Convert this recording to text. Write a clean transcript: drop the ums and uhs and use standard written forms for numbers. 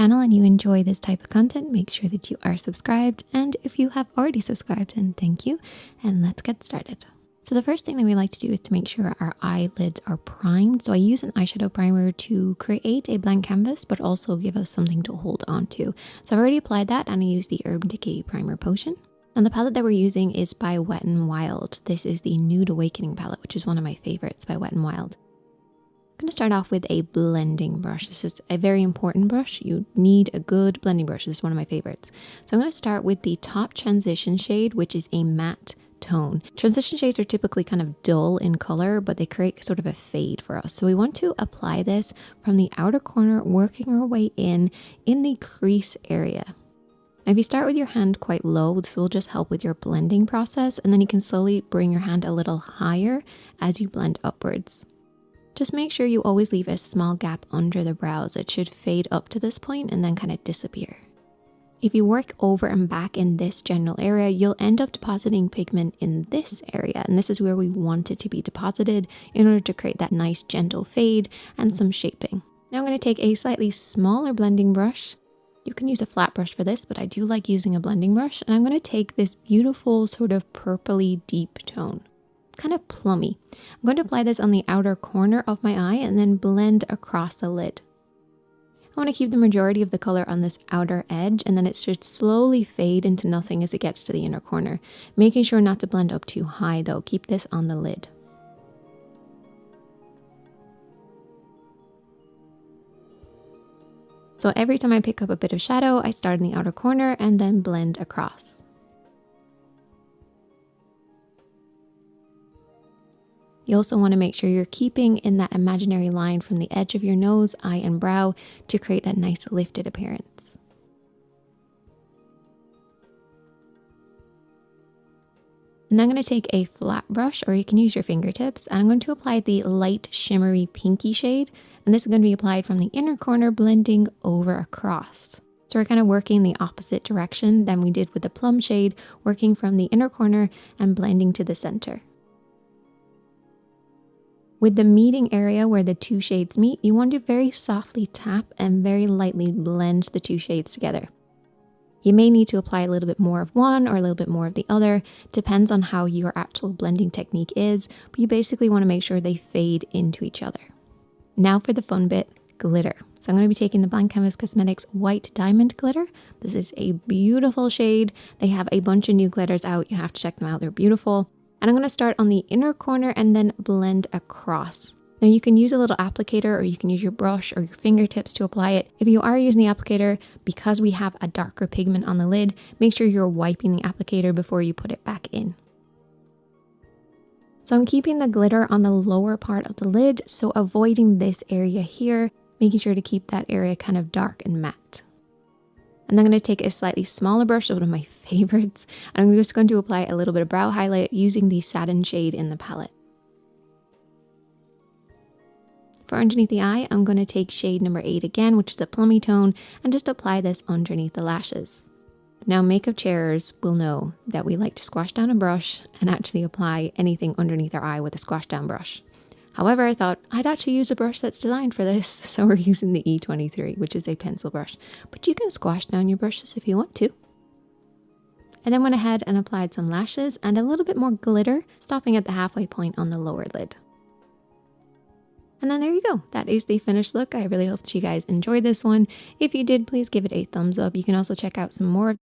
channel and you enjoy this type of content, make sure that you are subscribed. And if you have already subscribed, then thank you. And let's get started. So the first thing that we like to do is to make sure our eyelids are primed. So I use an eyeshadow primer to create a blank canvas, but also give us something to hold on to. So I've already applied that and I use the Urban Decay Primer Potion. And the palette that we're using is by WetnWild. This is the Nude Awakening palette, which is one of my favorites by WetnWild. I'm going to start off with a blending brush. This is a very important brush. You need a good blending brush. This is one of my favorites. So I'm going to start with the top transition shade, which is a matte tone. Transition shades are typically kind of dull in color, but they create sort of a fade for us. So we want to apply this from the outer corner, working our way in the crease area. Now, if you start with your hand quite low, this will just help with your blending process, and then you can slowly bring your hand a little higher as you blend upwards. Just make sure you always leave a small gap under the brows. It should fade up to this point and then kind of disappear. If you work over and back in this general area, you'll end up depositing pigment in this area, and this is where we want it to be deposited in order to create that nice gentle fade and some shaping. Now I'm going to take a slightly smaller blending brush. You can use a flat brush for this, but I do like using a blending brush, and I'm going to take this beautiful sort of purpley deep tone. Kind of plummy. I'm going to apply this on the outer corner of my eye and then blend across the lid. I want to keep the majority of the color on this outer edge, and then it should slowly fade into nothing as it gets to the inner corner. Making sure not to blend up too high though. Keep this on the lid. So every time I pick up a bit of shadow, I start in the outer corner and then blend across. You also want to make sure you're keeping in that imaginary line from the edge of your nose, eye, and brow to create that nice lifted appearance. And I'm going to take a flat brush, or you can use your fingertips, and I'm going to apply the light shimmery pinky shade, and this is going to be applied from the inner corner, blending over across. So we're kind of working the opposite direction than we did with the plum shade, working from the inner corner and blending to the center. With the meeting area where the two shades meet, you want to very softly tap and very lightly blend the two shades together. You may need to apply a little bit more of one or a little bit more of the other, depends on how your actual blending technique is, but you basically want to make sure they fade into each other. Now for the fun bit, glitter. So I'm going to be taking the Blank Canvas Cosmetics White Diamond Glitter. This is a beautiful shade. They have a bunch of new glitters out. You have to check them out. They're beautiful. And I'm going to start on the inner corner and then blend across. Now you can use a little applicator, or you can use your brush or your fingertips to apply it. If you are using the applicator, because we have a darker pigment on the lid, make sure you're wiping the applicator before you put it back in. So I'm keeping the glitter on the lower part of the lid, so avoiding this area here, making sure to keep that area kind of dark and matte. And I'm going to take a slightly smaller brush, one of my favorites, and I'm just going to apply a little bit of brow highlight using the satin shade in the palette. For underneath the eye, I'm going to take shade number 8 again, which is a plummy tone, and just apply this underneath the lashes. Now makeup chairers will know that we like to squash down a brush and actually apply anything underneath our eye with a squash down brush. However, I thought I'd actually use a brush that's designed for this, so we're using the E23, which is a pencil brush. But you can squash down your brushes if you want to. And then went ahead and applied some lashes and a little bit more glitter, stopping at the halfway point on the lower lid. And then there you go. That is the finished look. I really hope that you guys enjoyed this one. If you did, please give it a thumbs up. You can also check out some more